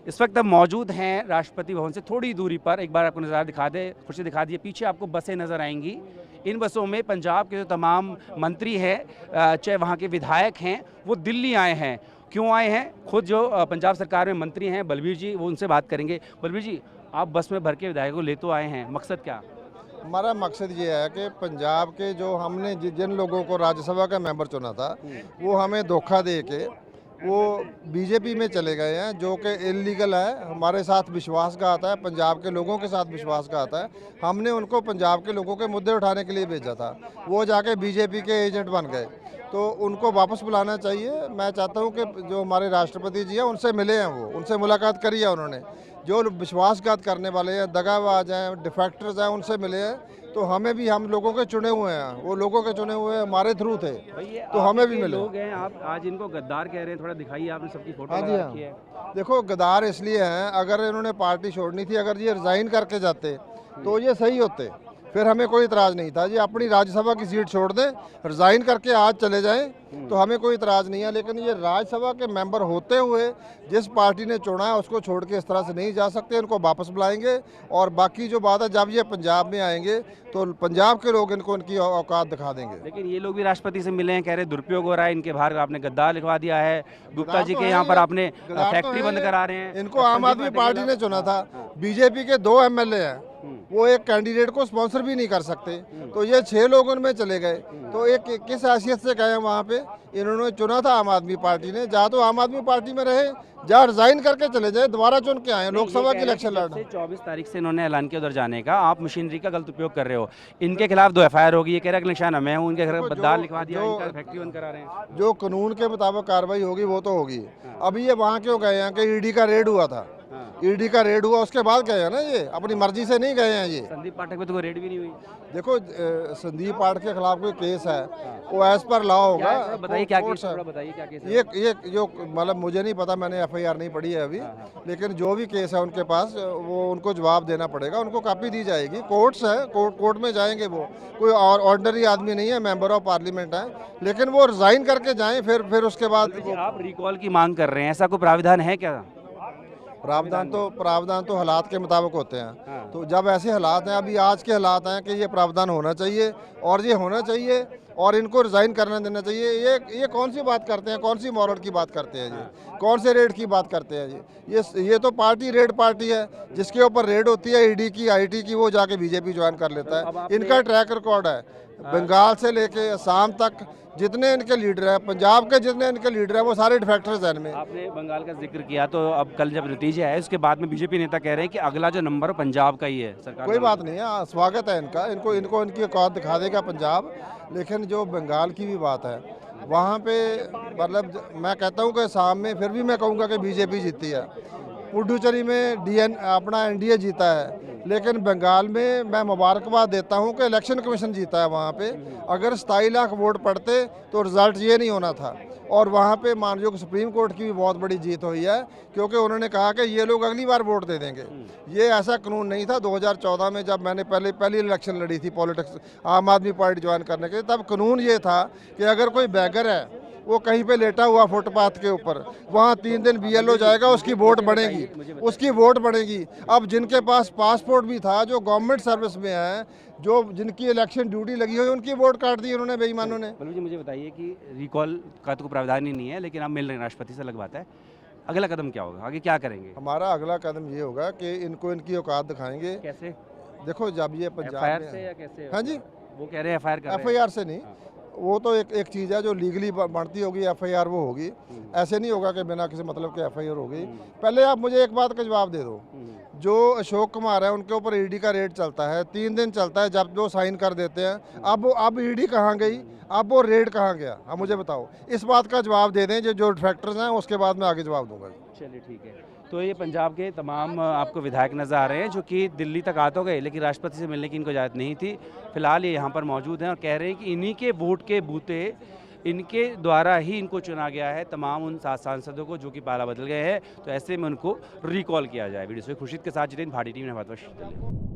इस वक्त हम मौजूद हैं राष्ट्रपति भवन से थोड़ी दूरी पर। एक बार आपको नज़ारा दिखा दे, खुशी दिखा दिए, पीछे आपको बसें नज़र आएंगी। इन बसों में पंजाब के जो तमाम मंत्री हैं, चाहे वहाँ के विधायक हैं, वो दिल्ली आए हैं। क्यों आए हैं? खुद जो पंजाब सरकार में मंत्री हैं बलबीर जी, वो उनसे बात करेंगे। बलबीर जी, आप बस में भर के विधायकों को ले तो आए हैं, मकसद क्या? हमारा मकसद ये है कि पंजाब के जो हमने जिन लोगों को राज्यसभा का मेंबर चुना था वो हमें धोखा दे के वो बीजेपी में चले गए हैं, जो कि इलीगल है। हमारे साथ विश्वासघात है, पंजाब के लोगों के साथ विश्वासघात है। हमने उनको पंजाब के लोगों के मुद्दे उठाने के लिए भेजा था, वो जाके बीजेपी के एजेंट बन गए। तो उनको वापस बुलाना चाहिए। मैं चाहता हूं कि जो हमारे राष्ट्रपति जी हैं उनसे मिले हैं, वो उनसे मुलाकात करी है उन्होंने। जो विश्वासघात करने वाले हैं, दगाबाज हैं, डिफेक्टर्स हैं, उनसे मिले हैं। तो हमें भी, हम लोगों के चुने हुए हैं, वो लोगों के चुने हुए हमारे थ्रू थे, तो हमें भी मिले। लोग हैं, आप आज इनको गद्दार कह रहे हैं, थोड़ा दिखाइए, आपने सबकी फोटो हाँ जी, लगा हाँ। रखी है। देखो, गद्दार इसलिए हैं, अगर इन्होंने पार्टी छोड़नी थी, अगर ये रिजाइन करके जाते तो ये सही होते, फिर हमें कोई इतराज़ नहीं था। ये अपनी राज्यसभा की सीट छोड़ दें, रिजाइन करके आज चले जाएं, तो हमें कोई इतराज़ नहीं है। लेकिन ये राज्यसभा के मेंबर होते हुए जिस पार्टी ने चुना है उसको छोड़ के इस तरह से नहीं जा सकते। इनको वापस बुलाएंगे, और बाकी जो बात है, जब ये पंजाब में आएंगे तो पंजाब के लोग इनको इनकी औकात दिखा देंगे। लेकिन ये लोग भी राष्ट्रपति से मिले हैं, कह रहे दुरुपयोग हो रहा है, इनके बाहर आपने गद्दार लिखवा दिया है, गुप्ता जी तो के है यहाँ पर ये, आपने गद्दार तो फैक्ट्री है बंद ये। करा रहे हैं। इनको आम आदमी पार्टी ने चुना था, बीजेपी के 2 एमएलए हैं, वो एक कैंडिडेट को स्पॉन्सर भी नहीं कर सकते, तो ये 6 लोग उनमें चले गए। तो एक किस हैसियत से गए वहाँ पे? इन्होंने चुना था आम आदमी पार्टी ने, जा तो आम आदमी पार्टी में रहे, जा रिजाइन करके चले जाए, दोबारा चुन के आए लोकसभा की इलेक्शन लड़ना। 24 तारीख से इन्होंने ऐलान किया उधर जाने का, आप मशीनरी का गलत उपयोग कर रहे हो। इनके खिलाफ 2 FIR होगी, ये कह रहा है कि निशाना मैं हूँ, इनके खिलाफ गद्दार लिखवा दिया, इनका फैक्ट्री बंद करा रहे हैं। जो कानून के मुताबिक कार्रवाई होगी वो तो होगी। अभी ये वहाँ क्यों गए हैं कि ईडी का रेड हुआ था, ईडी का रेड हुआ उसके बाद गए हैं ना, ये अपनी मर्जी से नहीं गए हैं। ये संदीप पाठक पे तो कोई रेड भी नहीं हुई। देखो, संदीप पाठक के खिलाफ कोई केस है, वो एज पर लॉ होगा। बताइए क्या केस है, बताइए क्या केस है। ये जो मतलब मुझे नहीं पता, मैंने FIR नहीं पढ़ी है अभी, लेकिन जो भी केस है उनके पास, वो उनको जवाब देना पड़ेगा, उनको कॉपी दी जाएगी। कोर्ट्स है, कोर्ट में जाएंगे वो, कोई और ऑर्डिनरी आदमी नहीं है, मेंबर ऑफ पार्लियामेंट है, लेकिन वो रिजाइन करके जाएं, फिर उसके बाद। आप रिकॉल की मांग कर रहे हैं, ऐसा कोई प्राविधान है क्या? प्रावधान तो हालात के मुताबिक होते हैं। तो जब ऐसे हालात हैं, अभी आज के हालात हैं कि ये प्रावधान होना चाहिए, और ये होना चाहिए, और इनको रिजाइन करने देना चाहिए। ये कौन सी बात करते हैं, कौन सी मॉरल की बात करते हैं, ये कौन से रेड की बात करते हैं? ये तो पार्टी रेड पार्टी है, जिसके ऊपर रेड होती है ईडी की, IT की, वो जाके बीजेपी ज्वाइन कर लेता है। इनका ट्रैक रिकॉर्ड है, बंगाल से लेके असम तक जितने इनके लीडर हैं, पंजाब के जितने इनके लीडर हैं, वो सारे डिफेक्टर्स हैं इनमें। आपने बंगाल का जिक्र किया, तो अब कल जब नतीजे आए उसके बाद में बीजेपी नेता कह रहे हैं कि अगला जो नंबर पंजाब का ही है। सरकार कोई बात नहीं है, स्वागत है इनका, इनको इनकी औकात दिखा देगा पंजाब। लेकिन जो बंगाल की भी बात है, वहाँ पे मतलब मैं कहता हूँ कि असम में फिर भी मैं कहूँगा कि बीजेपी जीती है, पुडुचेरी में अपना NDA जीता है, लेकिन बंगाल में मैं मुबारकबाद देता हूं कि इलेक्शन कमीशन जीता है वहां पे। अगर 27 लाख वोट पड़ते तो रिजल्ट ये नहीं होना था। और वहां पे माननीय सुप्रीम कोर्ट की भी बहुत बड़ी जीत हुई है, क्योंकि उन्होंने कहा कि ये लोग अगली बार वोट दे देंगे। ये ऐसा कानून नहीं था 2014 में, जब मैंने पहली इलेक्शन लड़ी थी पॉलिटिक्स, आम आदमी पार्टी ज्वाइन करने के, तब कानून ये था कि अगर कोई बैगर है, वो कहीं पे लेटा हुआ फुटपाथ के ऊपर, वहाँ 3 दिन BLO जाएगा, उसकी वोट बढ़ेगी। अब जिनके पास पासपोर्ट भी था, जो गवर्नमेंट सर्विस में है, जो जिनकी इलेक्शन ड्यूटी लगी हुई, उनकी वोट काट दी उन्होंने, बेईमानों ने। बलबीर जी, मुझे बताइए कि रिकॉल का तो कोई प्रावधान ही नहीं है, लेकिन आप मिल रहे हैं राष्ट्रपति से, अलग बात है। अगला कदम क्या होगा, आगे क्या करेंगे? हमारा अगला कदम ये होगा कि इनको इनकी औकात दिखाएंगे। कैसे? देखो, जब ये पंजाब FIR से या कैसे? हाँ जी, वो कह रहे हैं FIR कर रहे हैं। FIR से नहीं, वो तो एक चीज़ है जो लीगली बनती होगी, FIR वो होगी। ऐसे नहीं होगा कि बिना किसी मतलब के FIR होगी। पहले आप मुझे एक बात का जवाब दे दो, जो अशोक कुमार है उनके ऊपर ईडी का रेड चलता है, 3 दिन चलता है, जब वो साइन कर देते हैं। अब ईडी कहाँ गई, अब वो रेड कहाँ गया? अब मुझे बताओ, इस बात का जवाब दे दें जो फैक्टर्स हैं, उसके बाद मैं आगे जवाब दूंगा। चलिए ठीक है। तो ये पंजाब के तमाम आपको विधायक नज़र आ रहे हैं, जो कि दिल्ली तक आ तो गए, लेकिन राष्ट्रपति से मिलने की इनको इजाज़त नहीं थी। फिलहाल ये यहाँ पर मौजूद हैं और कह रहे हैं कि इन्हीं के वोट के बूते, इनके द्वारा ही इनको चुना गया है, तमाम उन 7 सांसदों को जो कि पाला बदल गए हैं, तो ऐसे में उनको रिकॉल किया जाए। वीडियो से खुर्शीद के साथ जितेंद्र, भारतीय टीवी ने।